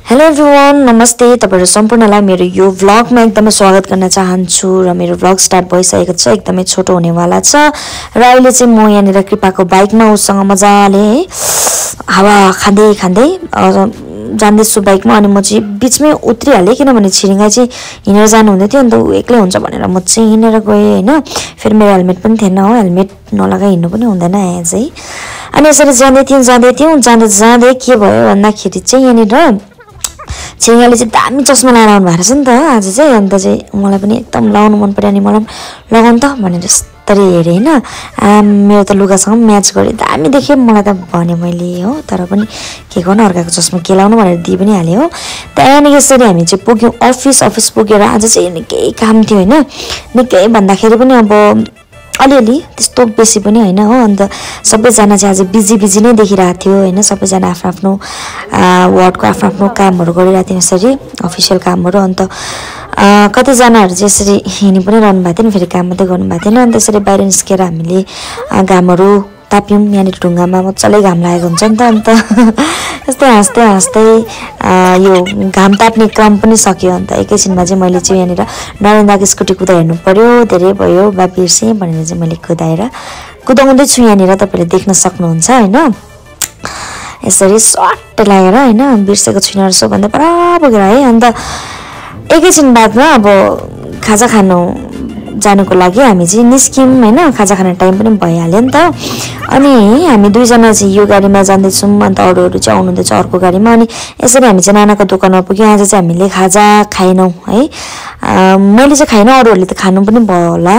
Hello everyone नमस्ते तपाईहरु सम्पूर्णलाई मेरो यो भ्लगमा एकदमै स्वागत गर्न चाहन्छु र मेरो भ्लग स्टार्ट भइसकेको छ एकदमै छोटो हुनेवाला छ र अहिले चाहिँ म यहाँनिर कृपाको बाइकमा उसँग मजाले हावा खाँदै खाँदै जान्दैछु बाइकमा अनि म चाहिँ बीचमै उत्रिहाले किनभने छिरिङा चाहिँ हिँडेर जानु हुँदै थियो अनि त उ एक्लै हुन्छ भनेर म चाहिँ हिँडेर गएँ हैन फेरि मेरो हेलमेट पनि थिएन हो हेलमेट नलगाई हिँड्नु पनि हुँदैन यहाँ चाहिँ अनि यसरी जाँदै जाँदै के भयो भन्दाखेरि चाहिँ यहाँनिर छिरिङाले चाहिँ दामी चस्मा लगाएर आउनु भएको रहेछ नि त आज चाहिँ अन्त चाहिँ मलाई पनि एकदम लगाउनु मन पर्यो अनि मलाई लगाउनु त भनेर यस्तरी हेरेँ हैन मेरो त लुगासँग म्याच गरे दामी देखेँ मलाई त भने मैले हो तर पनि के गर्नु अर्काको चस्मा के लाउनु भनेर दिइ पनि हालेँ हो त्यहाँदेखि यसरी हामी चाहिँ पुग्यौँ अफिस पुगेर आज चाहिँ निकै काम थियो हैन निकै भन्दाखेरि पनि अब अलिअलि त्यस्तो बेसी पनि हैन हो अन्त सबैजना चाहिँ आज बिजी नै देखिरहेको थियो हैन सबैजना आफ्नो वार्डको आफ्नो कामहरु गरिरहेको थियो यसरी अफिसियल कामहरु अन्त कतिजनाहरु चाहिँ यसरी हिँडी पनि रहनु भएको थियो फेरि काम मात्रै गर्नु भएको थिएन अन्त यसरी बाहिर निस्केर हामीले घामहरु ताप्यौं यहाँनिर ढुङ्गामा मजाले घाम लागेको हुन्छ नि त अन्त यस्तै हाँस्दै यो घाम ताप्ने क्रम पनि सक्यो अन्त एकैछिनमा चाहिँ मैले चाहिँ यहाँनिर नरेन्दाको स्कुटी कुदा हेर्नु पर्यो धेरै भयो बा बिर्सेँ भनेर चाहिँ मैले कुदाउँदै छु यहाँनिर तपाईले देख्न सक्नुहुन्छ हैन यसरी सट्ट लागेर हैन बिर्सेको छुइनँ रहेछ भन्दै पर पुगेर है अन्त एकैछिन बादमा अब खाजा खानु जानुको लागि हामी चाहिँ निस्क्यौं हैन खाजा खाने टाइम पनि भइहाल्यो नि त अनि हामी दुईजना चाहिँ यो गाडीमा जाँदै छौं अन्त अरूहरु चाहिँ आउनुहुँदैछ अर्को गाडीमा अनि यसरी हामी चाहिँ नानाको दोकानमा पुग्यौं आज चाहिँ हामीले खाजा खाइनौ है मैले चाहिँ खाइन अरूहरुले त खानु पनि भयो होला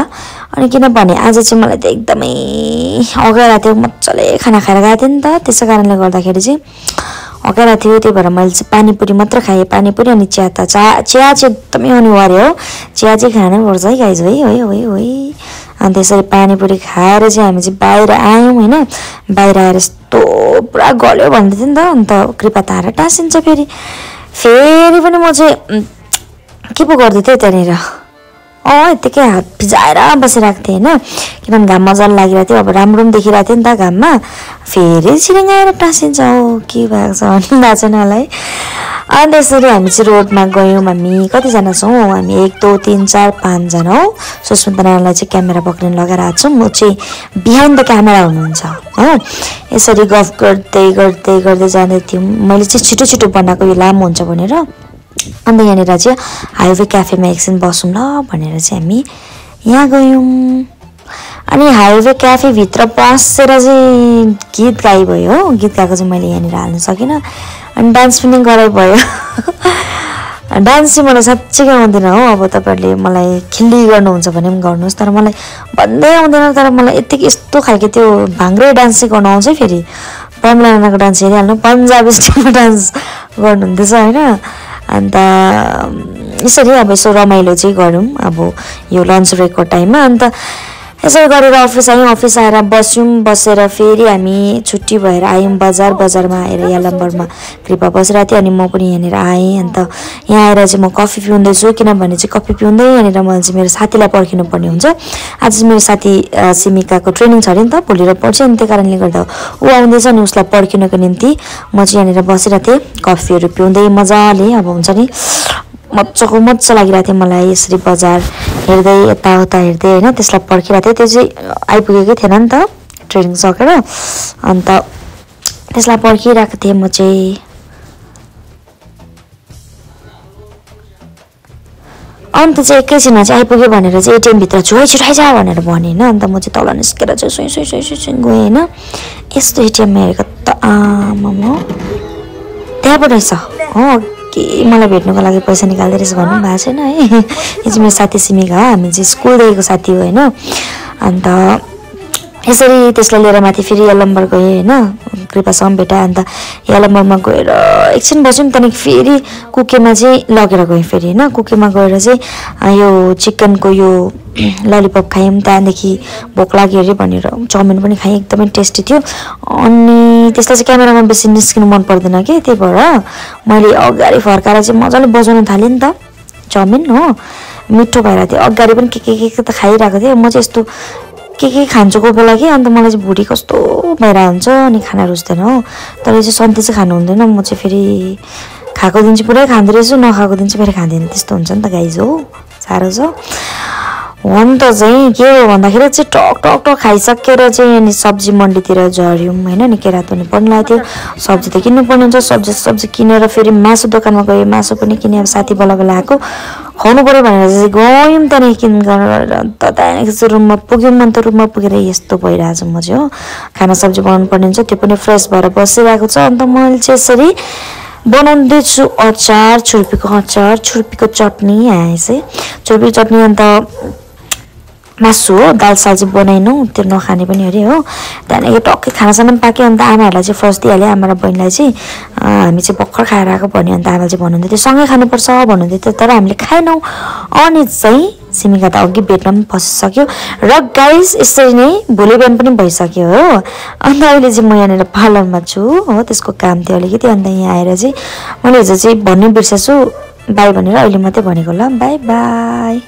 अनि किनभने आज चाहिँ मलाई त एकदमै अगाइरा थियो मज्जाले खाना खाएर गएको थिएँ नि त त्यसै कारणले गर्दाखेरि चाहिँ अगाइरा थियो त्यही भएर मैले चाहिँ पानीपुरी मात्र खाएँ पानीपुरी अनि चिया चाहिँ एकदमै अनिवार्य हो चिया चाहिँ खानै पर्छ है गाइज है अनि त्यसरी पानीपुरी खाएर चाहिँ हामी चाहिँ बाहिर आयौं हैन बाहिर आएर यस्तो पुरा गल्यो भन्दै थियो नि त अन्त कृपा तारा टाँसिन्छ फेरि पनि म चाहिँ के पो गर्दै थिएँ त्यहाँनिर यतिकै हात भिजाएर बसिरहेको थिएँ हैन किनभने घाम मजाले लागिरहेको थियो अब राम्रो पनि देखिरहेको थियो नि त घाममा फेरि छिरिङ आएर टाँसिन्छ हो के भएको छ भन्नु थाहा छैन होला है अनि त्यसरी हामी चाहिँ रोडमा गयौँ हामी कतिजना छौँ हामी 1 2 3 4 5 जना हौ सुस्मिता नानालाई चाहिँ क्यामेरा पक्रिन लगाएर आएको छौँ म चाहिँ बिहाइन्ड द क्यामेरा हुनुहुन्छ हो यसरी गफ गर्दै जाँदै थियौँ मैले चाहिँ छिटो बनाएको यो लामो हुन्छ भनेर अन्त यहाँनिर चाहिँ हाइवे क्याफेमा एकछिन बसौँ ल भनेर चाहिँ हामी यहाँ गयौँ अनि हाइवे क्याफे भित्र पसेर चाहिँ गीत गाइ भयो हो गीत गाएको चाहिँ मैले यहाँनिर हाल्न सकिनँ अनि डान्स पनि गराइ भयो डान्स चाहिँ मलाई साँच्चै आउँदैन हो अब तपाईहरुले मलाई खिल्ली गर्नुहुन्छ भने पनि गर्नुहोस् तर मलाई भन्दै आउँदैन तर मलाई यस्तो खालके त्यो भाङ्ग्रे डान्स चाहिँ गर्न आउँछ फेरि पमला नानाको डान्स हेरिहाल्नु पन्जाबी स्टाइलमा डान्स गर्नुहुँदैछ हैन अन्त यसरी अब यसो रमाइलो चाहिँ गरौँ अब यो लन्च ब्रेकको टाइममा अन्त यसरी गरेर अफिस आएर बसेर फेरि हामी छुट्टी भएर आयौँ बजारमा आएर यालम्बरमा कृपा बसिरहेको थियो अनि म पनि यहाँनिर आएँ अन्त यहाँ आएर चाहिँ म कफी पिउँदैछु किनभने चाहिँ कफी पिउँदै यहाँनिर मैले चाहिँ मेरो साथीलाई पर्खिनु पर्ने हुन्छ आज चाहिँ मेरो साथी सिमिकाको ट्रेनिङ छ अरे नि त भोलि र पर्छ अनि त्यही कारणले गर्दा ऊ आउँदैछ अनि उसलाई पर्खिनको निम्ति म चाहिँ यहाँनिर बसिरहेको थिएँ कफीहरू पिउँदै मजाले अब हुन्छ नि मजा लागिरहेको थियो मलाई यसरी बजार हेर्दै यताउता हेर्दै हैन त्यसलाई पर्खिरहेको थिएँ त्यो चाहिँ आइपुगेकै थिएन नि त ट्रेनिङ सकेर अन्त त्यसलाई पर्खिरहेको थिएँ म चाहिँ अन्त चाहिँ एकैछिनमा चाहिँ आइपुग्यो भनेर चाहिँ एटिएम भित्र छिटो आइज भनेर भने हैन अन्त म चाहिँ तल निस्केर चाहिँ सोइ गएँ हैन यस्तो एटिएममा हेरेको त आमामा त्यहाँबाट रहेछ हो के मलाई भेट्नुको लागि पैसा निकाल्दै रहेछ भन्नु भएको छैन है यो चाहिँ मेरो साथी सिमिका हो हामी चाहिँ स्कुलदेखिको साथी हो हैन अन्त यसरी त्यसलाई लिएर माथि फेरि यलम्बर गएँ हैन कृपासँग भेटाएँ अन्त यलम्बरमा गएर एकछिन बस्यौँ त्यहाँदेखि फेरि कुकेमा चाहिँ लगेर गएँ फेरि हैन कुकेमा गएर चाहिँ यो चिकनको यो ललिपप खायौँ त्यहाँदेखि भोक लाग्यो अरे भनेर चाउमिन पनि खाएँ एकदमै टेस्टी थियो अनि त्यसलाई चाहिँ क्यामेरामा बेसी निस्किनु मन पर्दैन के त्यही भएर मैले अगाडि फर्काएर चाहिँ मजाले बजाउन थालेँ नि त चाउमिन हो मिठो भइरहेको थियो अगाडि पनि के त खाइरहेको थिएँ म चाहिँ यस्तो के खान्छु कोही बेला कि अन्त मलाई चाहिँ भुँडी कस्तो भइरहेको हुन्छ अनि खाना रुच्दैन हो तर चाहिँ सन्ती चाहिँ खानु हुँदैन म चाहिँ फेरि खाएको दिन चाहिँ पुरै खाँदो रहेछु, नखाएको दिन चाहिँ फेरि खाँदैन। त्यस्तो हुन्छ नि त गाइज हो, साह्रो छ। हुन त चाहिँ के हो भन्दाखेरि चाहिँ टक टक टक खाइसकेर चाहिँ अनि सब्जी मन्डीतिर झऱ्यौँ होइन, निकै रात पनि पर्न लाग्थ्यो। सब्जी त किन्नु पर्ने हुन्छ, सब्जी किनेर फेरि मासु दोकानमा गयो, मासु पनि किने। अब साथी बल्ल बल्ल आएको, खुवाउनु पऱ्यो भनेर चाहिँ गयौँ त्यहाँदेखि किन गरेर अन्त त्यहाँदेखि चाहिँ रुममा पुग्यौँ। अन्त रुममा पुगेर यस्तो भइरहेछ म चाहिँ हो, खाना सब्जी बनाउनु पर्ने हुन्छ, त्यो पनि फ्रेस भएर बसिरहेको छ। अन्त मैले चाहिँ यसरी बनाउँदैछु अचार, छुर्पीको अचार, छुर्पीको चटनी चाहिँ छुर्पीको चटनी। अन्त मासु हो, दाल साल चाहिँ बनाइनौँ, त्यो नखाने पनि अरे हो। त्यहाँदेखि टक्कै खानासाना पनि पाक्यो। अन्त आमाहरूलाई चाहिँ फर्स्ट दिइहाल्यो, आमा र बहिनीलाई चाहिँ हामी चाहिँ भर्खर खाएर आएको भन्यो। अन्त आमाले चाहिँ भन्नुहुँदै थियो सँगै खानुपर्छ भन्नुहुँदै थियो, तर हामीले खाएनौँ। अनि चाहिँ सिमिका त अघि बेडमा पनि पसिसक्यो। र गाइस यसरी नै भोलि बिहान पनि भइसक्यो हो। अन्त अहिले चाहिँ म यहाँनिर पार्लरमा छु हो, त्यसको काम थियो अलिकति। अन्त यहाँ आएर चाहिँ मैले हिजो चाहिँ भन्नै बिर्सेछु बाई भनेर, अहिले मात्रै भनेको ल, बाई बाई।